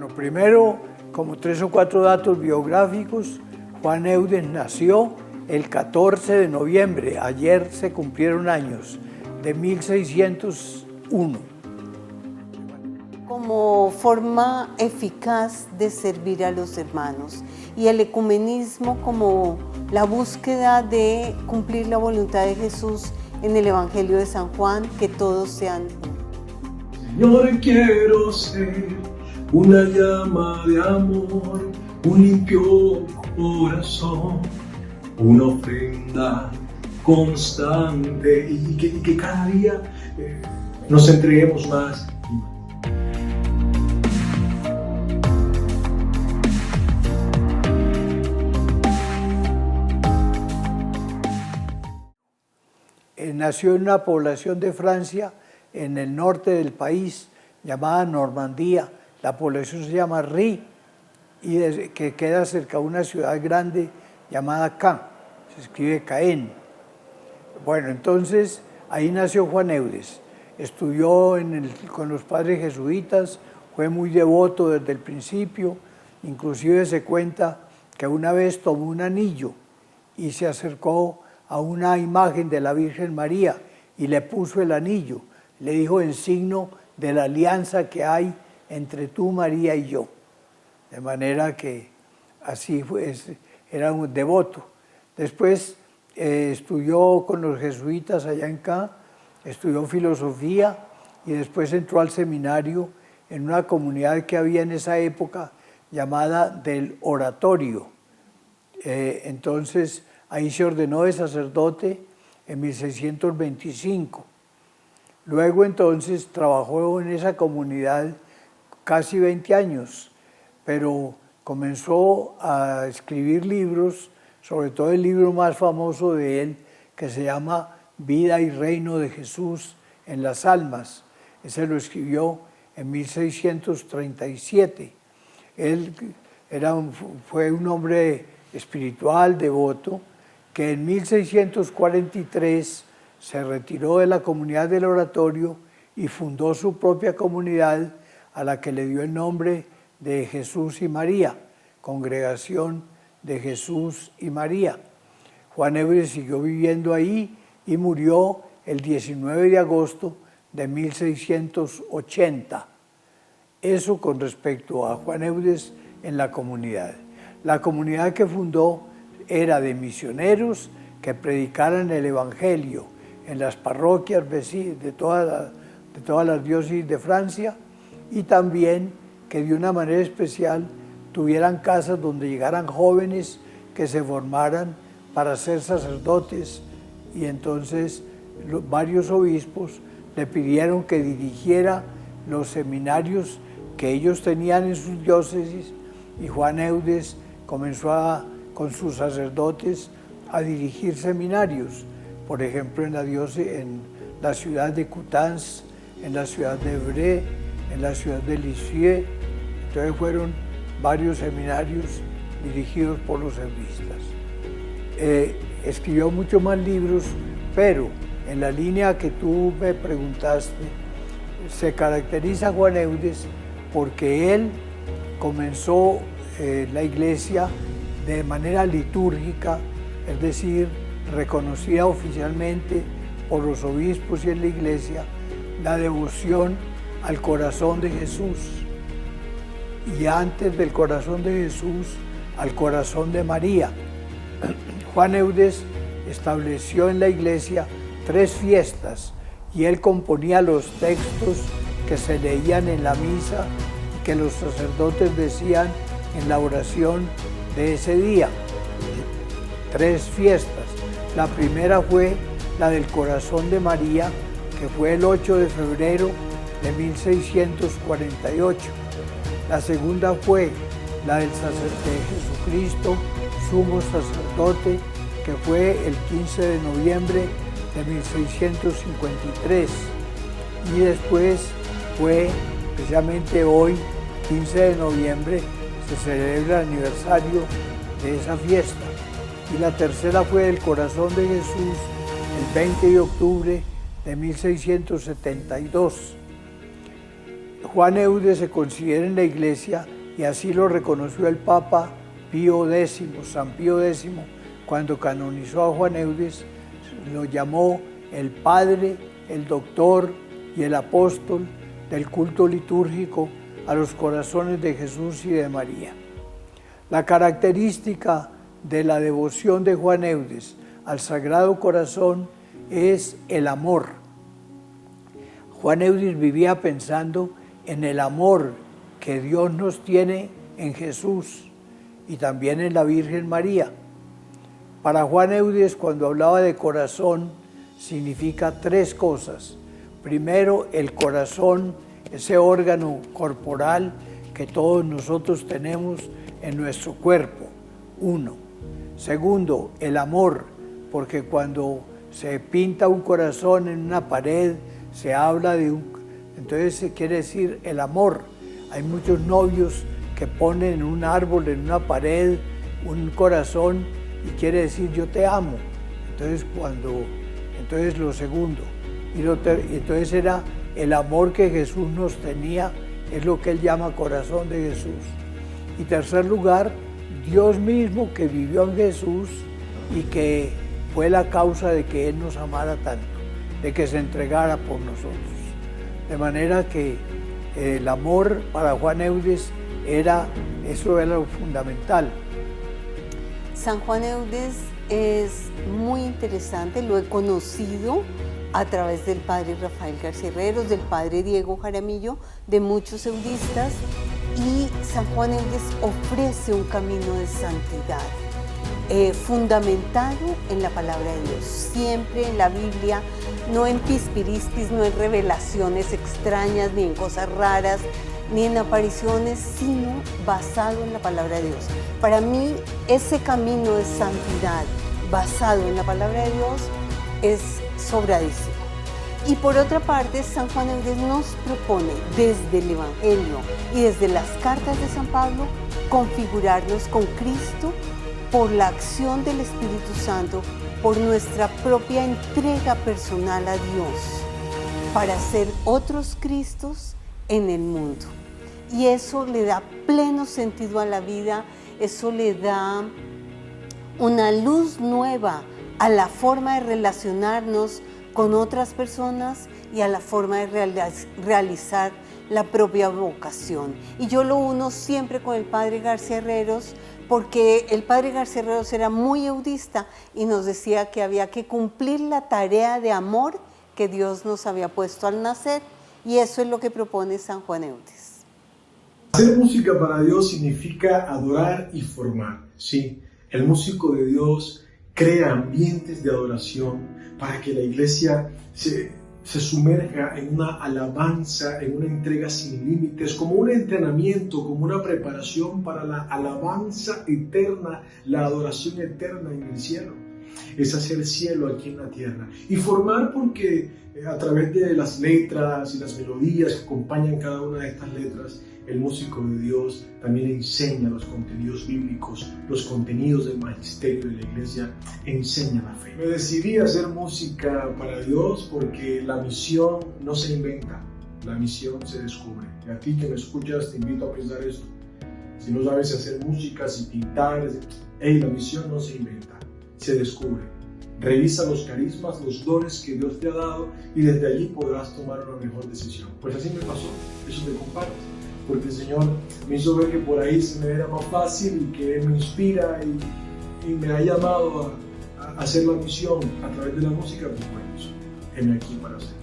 Bueno, primero, como 3 o 4 datos biográficos, Juan Eudes nació el 14 de noviembre, ayer se cumplieron años, de 1601. Como forma eficaz de servir a los hermanos y el ecumenismo como la búsqueda de cumplir la voluntad de Jesús en el Evangelio de San Juan, que todos sean uno. Señor, quiero ser una llama de amor, un limpio corazón, una ofrenda constante y que cada día nos entreguemos más. Nació en una población de Francia, en el norte del país, llamada Normandía. La población se llama Ry, y que queda cerca de una ciudad grande llamada Caen, se escribe Caen. Bueno, entonces ahí nació Juan Eudes. Estudió con los padres jesuitas, fue muy devoto desde el principio, inclusive se cuenta que una vez tomó un anillo y se acercó a una imagen de la Virgen María y le puso el anillo. Le dijo en signo de la alianza que hay entre tú, María, y yo. De manera que así fue, era un devoto. Después estudió con los jesuitas allá en Caen, estudió filosofía y después entró al seminario en una comunidad que había en esa época llamada del Oratorio. Entonces ahí se ordenó de sacerdote en 1625. Luego entonces trabajó en esa comunidad casi 20 años, pero comenzó a escribir libros, sobre todo el libro más famoso de él, que se llama Vida y Reino de Jesús en las Almas. Ese lo escribió en 1637. Él fue un hombre espiritual, devoto, que en 1643 se retiró de la comunidad del Oratorio y fundó su propia comunidad, a la que le dio el nombre de Jesús y María, Congregación de Jesús y María. Juan Eudes siguió viviendo ahí y murió el 19 de agosto de 1680. Eso con respecto a Juan Eudes en la comunidad. La comunidad que fundó era de misioneros que predicaran el Evangelio en las parroquias de todas las diócesis de Francia, y también que de una manera especial tuvieran casas donde llegaran jóvenes que se formaran para ser sacerdotes, y entonces varios obispos le pidieron que dirigiera los seminarios que ellos tenían en sus diócesis, y Juan Eudes comenzó con sus sacerdotes a dirigir seminarios, por ejemplo en la ciudad de Coutances, en la ciudad de Évry, en la ciudad de Lisieux. Entonces fueron varios seminarios dirigidos por los euristas. Escribió muchos más libros, pero en la línea que tú me preguntaste, se caracteriza Juan Eudes porque él comenzó la iglesia de manera litúrgica, es decir, reconocía oficialmente por los obispos y en la iglesia la devoción al corazón de Jesús, y antes del corazón de Jesús, al corazón de María. Juan Eudes estableció en la iglesia 3 fiestas y él componía los textos que se leían en la misa y que los sacerdotes decían en la oración de ese día. 3 fiestas. La primera fue la del corazón de María, que fue el 8 de febrero de 1648. La segunda fue la del de Jesucristo, sumo sacerdote, que fue el 15 de noviembre de 1653. Y después fue, precisamente hoy, 15 de noviembre, se celebra el aniversario de esa fiesta. Y la tercera fue el corazón de Jesús, el 20 de octubre de 1672. Juan Eudes se considera en la Iglesia, y así lo reconoció el Papa Pío X, San Pío X, cuando canonizó a Juan Eudes, lo llamó el Padre, el Doctor y el Apóstol del culto litúrgico a los corazones de Jesús y de María. La característica de la devoción de Juan Eudes al Sagrado Corazón es el amor. Juan Eudes vivía pensando en el amor que Dios nos tiene en Jesús y también en la Virgen María. Para Juan Eudes, cuando hablaba de corazón, significa tres cosas. Primero, el corazón, ese órgano corporal que todos nosotros tenemos en nuestro cuerpo, uno. Segundo, el amor, porque cuando se pinta un corazón en una pared, se habla de entonces se quiere decir el amor. Hay muchos novios que ponen en un árbol, en una pared, un corazón y quiere decir yo te amo. Entonces lo segundo. Entonces era el amor que Jesús nos tenía, es lo que él llama corazón de Jesús. Y tercer lugar, Dios mismo que vivió en Jesús y que fue la causa de que Él nos amara tanto, de que se entregara por nosotros. De manera que el amor para Juan Eudes eso era lo fundamental. San Juan Eudes es muy interesante, lo he conocido a través del padre Rafael García Herreros, del padre Diego Jaramillo, de muchos eudistas, y San Juan Eudes ofrece un camino de santidad fundamentado en la palabra de Dios, siempre en la Biblia, no en pispirispis, no en revelaciones extrañas, ni en cosas raras, ni en apariciones, sino basado en la palabra de Dios. Para mí, ese camino de santidad basado en la palabra de Dios es sobradísimo. Y por otra parte, San Juan Eudes nos propone desde el Evangelio y desde las cartas de San Pablo configurarnos con Cristo por la acción del Espíritu Santo, por nuestra propia entrega personal a Dios, para ser otros Cristos en el mundo. Y eso le da pleno sentido a la vida, eso le da una luz nueva a la forma de relacionarnos con otras personas y a la forma de realizar la propia vocación. Y yo lo uno siempre con el padre García Herreros, porque el padre García Herreros era muy eudista y nos decía que había que cumplir la tarea de amor que Dios nos había puesto al nacer, y eso es lo que propone San Juan Eudes. Hacer música para Dios significa adorar y formar, ¿sí? El músico de Dios crea ambientes de adoración para que la iglesia se sumerja en una alabanza, en una entrega sin límites, como un entrenamiento, como una preparación para la alabanza eterna, la adoración eterna en el cielo. Es hacer cielo aquí en la tierra. Y formar porque a través de las letras y las melodías que acompañan cada una de estas letras, el músico de Dios también enseña los contenidos bíblicos, los contenidos del magisterio de la iglesia, enseña la fe. Me decidí a hacer música para Dios porque la misión no se inventa, la misión se descubre. Y a ti que me escuchas te invito a pensar esto. Si no sabes hacer música, si pintar, la misión no se inventa, se descubre. Revisa los carismas, los dones que Dios te ha dado y desde allí podrás tomar una mejor decisión. Pues así me pasó, eso te comparto. Porque el Señor me hizo ver que por ahí se me era más fácil y que Él me inspira y me ha llamado a hacer la misión a través de la música, pues bueno, heme aquí para servir.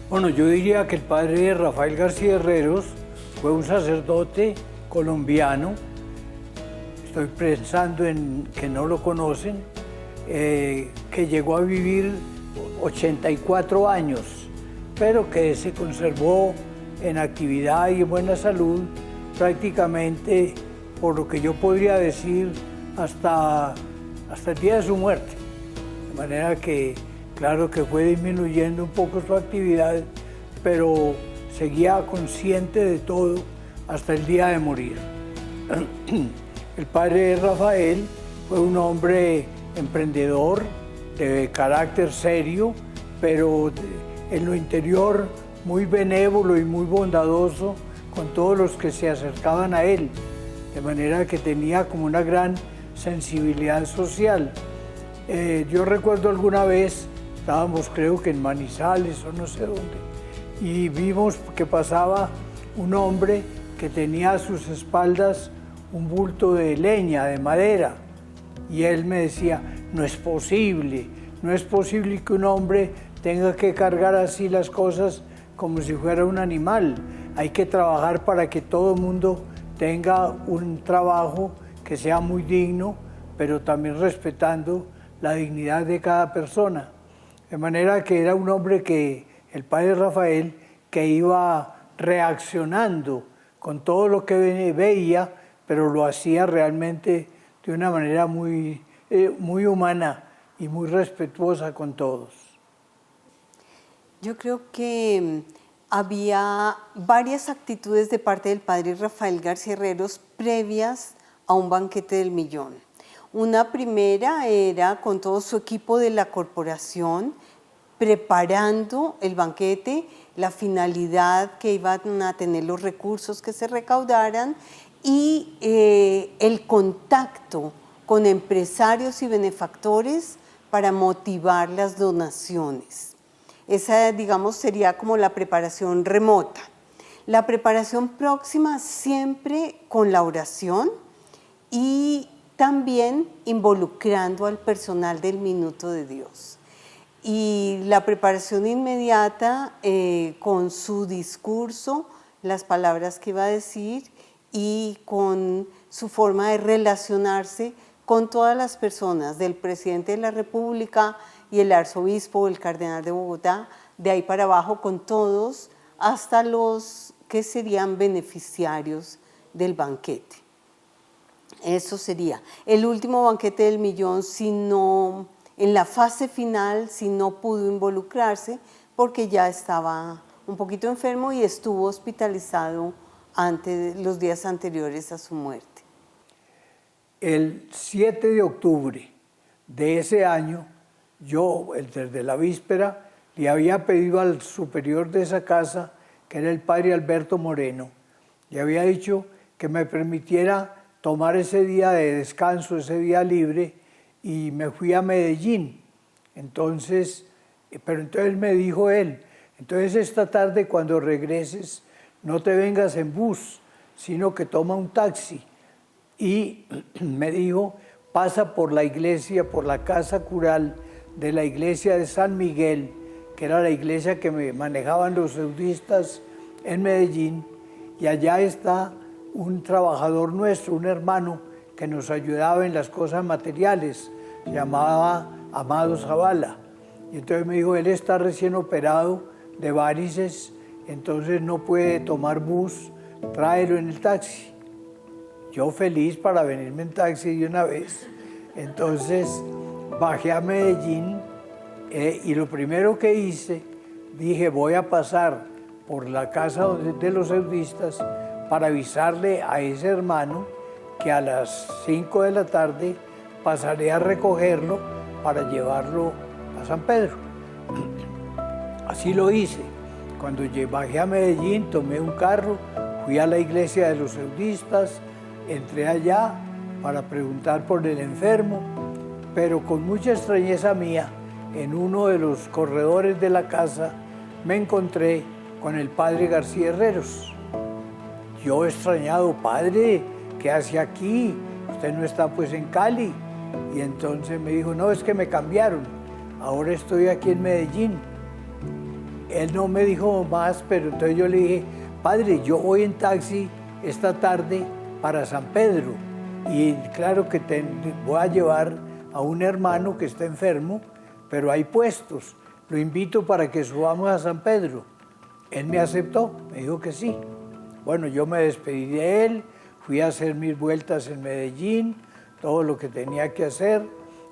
Bueno, yo diría que el padre Rafael García Herreros fue un sacerdote colombiano, estoy pensando en que no lo conocen, que llegó a vivir 84 años, pero que se conservó en actividad y en buena salud prácticamente, por lo que yo podría decir, hasta el día de su muerte. De manera que, claro que fue disminuyendo un poco su actividad, pero seguía consciente de todo hasta el día de morir. El padre Rafael fue un hombre emprendedor, de carácter serio, pero en lo interior muy benévolo y muy bondadoso con todos los que se acercaban a él, de manera que tenía como una gran sensibilidad social. Yo recuerdo alguna vez, estábamos creo que en Manizales o no sé dónde, y vimos que pasaba un hombre que tenía a sus espaldas un bulto de leña, de madera, y él me decía, no es posible que un hombre tenga que cargar así las cosas como si fuera un animal. Hay que trabajar para que todo el mundo tenga un trabajo que sea muy digno, pero también respetando la dignidad de cada persona. De manera que era un hombre que, el padre Rafael, que iba reaccionando con todo lo que veía, pero lo hacía realmente de una manera muy humana y muy respetuosa con todos. Yo creo que había varias actitudes de parte del padre Rafael García Herreros previas a un banquete del millón. Una primera era con todo su equipo de la corporación, preparando el banquete, la finalidad que iban a tener los recursos que se recaudaran y el contacto con empresarios y benefactores para motivar las donaciones. Esa, digamos, sería como la preparación remota. La preparación próxima siempre con la oración y también involucrando al personal del Minuto de Dios. Y la preparación inmediata con su discurso, las palabras que iba a decir y con su forma de relacionarse con todas las personas, del presidente de la República y el arzobispo, el cardenal de Bogotá, de ahí para abajo con todos, hasta los que serían beneficiarios del banquete. Eso sería. El último banquete del millón, en la fase final, si no pudo involucrarse, porque ya estaba un poquito enfermo y estuvo hospitalizado los días anteriores a su muerte. El 7 de octubre de ese año, yo, desde la víspera, le había pedido al superior de esa casa, que era el padre Alberto Moreno, le había dicho que me permitiera tomar ese día de descanso, ese día libre, y me fui a Medellín. Entonces me dijo él, entonces esta tarde cuando regreses, no te vengas en bus, sino que toma un taxi. Y me dijo, pasa por la iglesia, por la casa cural de la iglesia de San Miguel, que era la iglesia que me manejaban los eudistas en Medellín, y allá está un trabajador nuestro, un hermano que nos ayudaba en las cosas materiales, se llamaba Amado Zavala. Y entonces me dijo, él está recién operado de varices, entonces no puede tomar bus, tráelo en el taxi. Yo feliz para venirme en taxi de una vez. Entonces bajé a Medellín y lo primero que hice, dije, voy a pasar por la casa de los eudistas para avisarle a ese hermano que a las 5 de la tarde pasaré a recogerlo para llevarlo a San Pedro. Así lo hice. Cuando bajé a Medellín, tomé un carro, fui a la iglesia de los eudistas, entré allá para preguntar por el enfermo, pero con mucha extrañeza mía, en uno de los corredores de la casa, me encontré con el padre García Herreros. Yo extrañado, padre, ¿qué hace aquí? Usted no está pues en Cali. Y entonces me dijo, no, es que me cambiaron, ahora estoy aquí en Medellín. Él no me dijo más, pero entonces yo le dije, padre, yo voy en taxi esta tarde para San Pedro y claro que voy a llevar a un hermano que está enfermo, pero hay puestos, lo invito para que subamos a San Pedro. Él me aceptó, me dijo que sí. Bueno, yo me despedí de él, fui a hacer mis vueltas en Medellín, todo lo que tenía que hacer.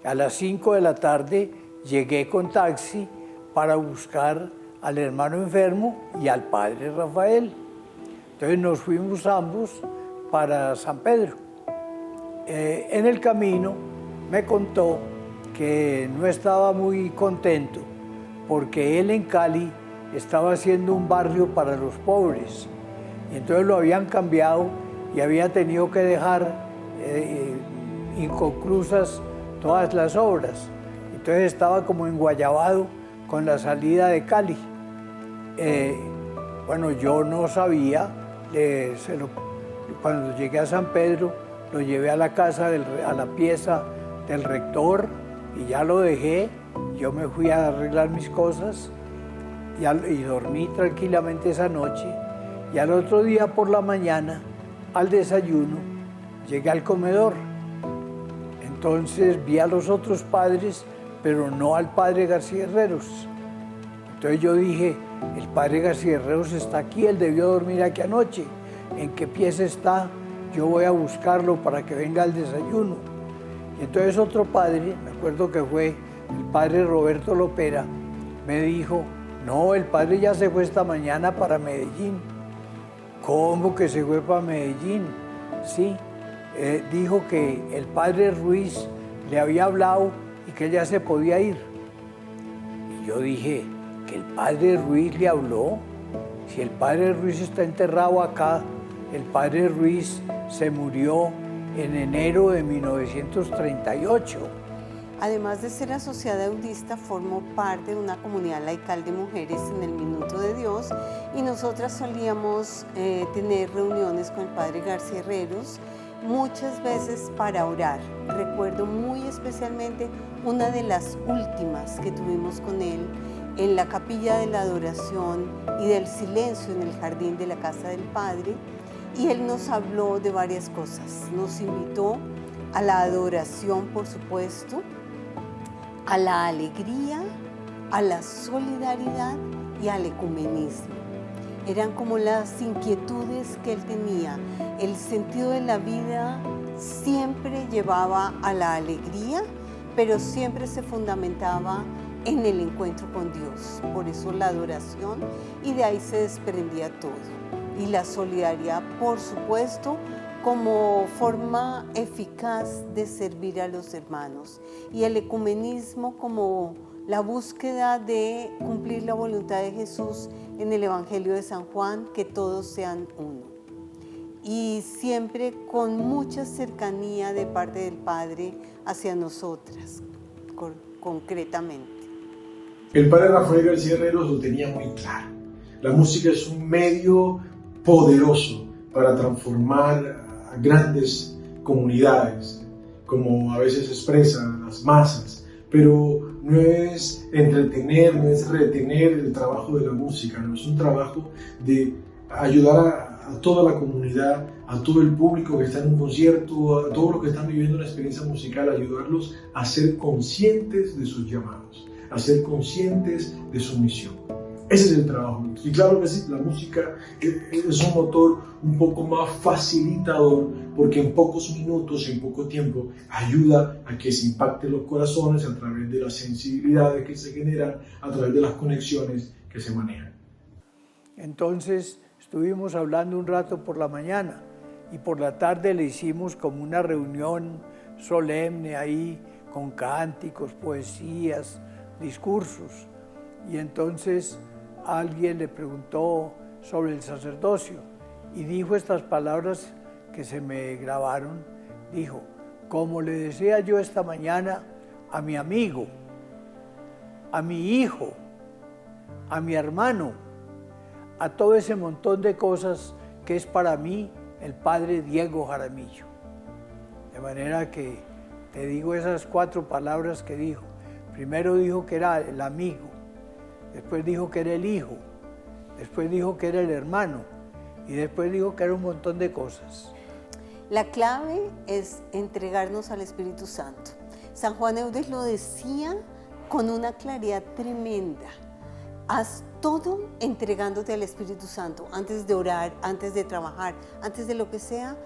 A las 5 de la tarde llegué con taxi para buscar al hermano enfermo y al padre Rafael. Entonces nos fuimos ambos para San Pedro. En el camino me contó que no estaba muy contento porque él en Cali estaba haciendo un barrio para los pobres. Y entonces lo habían cambiado y había tenido que dejar inconclusas todas las obras. Entonces estaba como enguayabado con la salida de Cali. Bueno, yo no sabía, cuando llegué a San Pedro, lo llevé a la casa, a la pieza del rector y ya lo dejé. Yo me fui a arreglar mis cosas y dormí tranquilamente esa noche. Y al otro día por la mañana, al desayuno, llegué al comedor. Entonces vi a los otros padres, pero no al padre García Herreros. Entonces yo dije, el padre García Herreros está aquí, él debió dormir aquí anoche. ¿En qué pieza está? Yo voy a buscarlo para que venga al desayuno. Y entonces otro padre, me acuerdo que fue el padre Roberto Lopera, me dijo, no, el padre ya se fue esta mañana para Medellín. ¿Cómo que se fue para Medellín? Sí, dijo que el padre Ruiz le había hablado y que ya se podía ir. Y yo dije, ¿que el padre Ruiz le habló? Si el padre Ruiz está enterrado acá, el padre Ruiz se murió en enero de 1938. Además de ser asociada audista, formó parte de una comunidad laical de mujeres en el Minuto de Dios y nosotras solíamos tener reuniones con el padre García Herreros, muchas veces para orar. Recuerdo muy especialmente una de las últimas que tuvimos con él en la capilla de la adoración y del silencio en el jardín de la casa del Padre, y él nos habló de varias cosas. Nos invitó a la adoración, por supuesto, a la alegría, a la solidaridad y al ecumenismo. Eran como las inquietudes que él tenía. El sentido de la vida siempre llevaba a la alegría, pero siempre se fundamentaba en el encuentro con Dios. Por eso la adoración, y de ahí se desprendía todo. Y la solidaridad, por supuesto, como forma eficaz de servir a los hermanos. Y el ecumenismo como la búsqueda de cumplir la voluntad de Jesús en el Evangelio de San Juan, que todos sean uno. Y siempre con mucha cercanía de parte del Padre hacia nosotras, concretamente. El padre Rafael García Herreros lo tenía muy claro. La música es un medio poderoso para transformar a grandes comunidades, como a veces expresan las masas, pero no es entretener, no es retener el trabajo de la música, no es un trabajo de ayudar a toda la comunidad, a todo el público que está en un concierto, a todos los que están viviendo una experiencia musical, ayudarlos a ser conscientes de sus llamados, a ser conscientes de su misión. Ese es el trabajo. Y claro que sí, la música es un motor un poco más facilitador, porque en pocos minutos, en poco tiempo, ayuda a que se impacten los corazones a través de las sensibilidades que se generan, a través de las conexiones que se manejan. Entonces estuvimos hablando un rato por la mañana y por la tarde le hicimos como una reunión solemne ahí, con cánticos, poesías, discursos. Y entonces alguien le preguntó sobre el sacerdocio y dijo estas palabras que se me grabaron. Dijo, como le decía yo esta mañana a mi amigo, a mi hijo, a mi hermano, a todo ese montón de cosas que es para mí el padre Diego Jaramillo. De manera que te digo esas 4 palabras que dijo. Primero dijo que era el amigo, después dijo que era el hijo, después dijo que era el hermano y después dijo que era un montón de cosas. La clave es entregarnos al Espíritu Santo. San Juan Eudes lo decía con una claridad tremenda. Haz todo entregándote al Espíritu Santo, antes de orar, antes de trabajar, antes de lo que sea,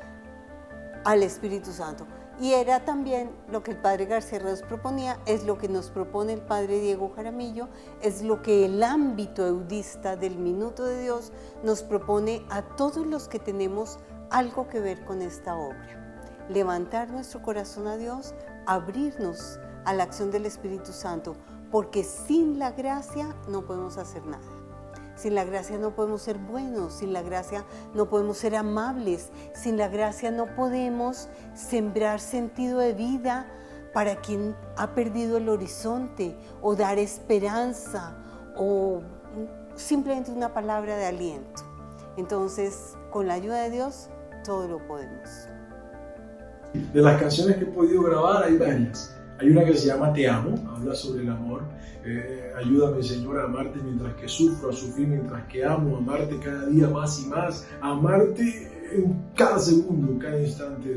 al Espíritu Santo. Y era también lo que el padre García Herreros proponía, es lo que nos propone el padre Diego Jaramillo, es lo que el ámbito eudista del Minuto de Dios nos propone a todos los que tenemos algo que ver con esta obra. Levantar nuestro corazón a Dios, abrirnos a la acción del Espíritu Santo, porque sin la gracia no podemos hacer nada. Sin la gracia no podemos ser buenos, sin la gracia no podemos ser amables, sin la gracia no podemos sembrar sentido de vida para quien ha perdido el horizonte, o dar esperanza, o simplemente una palabra de aliento. Entonces, con la ayuda de Dios, todo lo podemos. De las canciones que he podido grabar hay varias. Hay una que se llama Te amo, habla sobre el amor. Ayúdame, Señor, a amarte mientras que sufro, a sufrir mientras que amo, a amarte cada día más y más, a amarte en cada segundo, en cada instante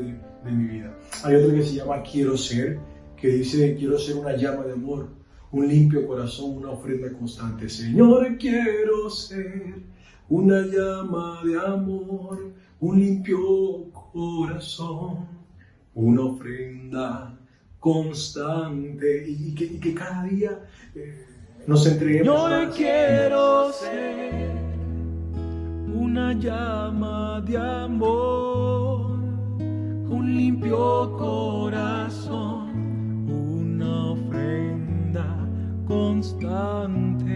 de mi vida. Hay otra que se llama Quiero ser, que dice: quiero ser una llama de amor, un limpio corazón, una ofrenda constante. Señor, quiero ser una llama de amor, un limpio corazón, una ofrenda constante, y que cada día nos entreguemos Yo más. quiero ser una llama de amor, un limpio corazón, una ofrenda constante.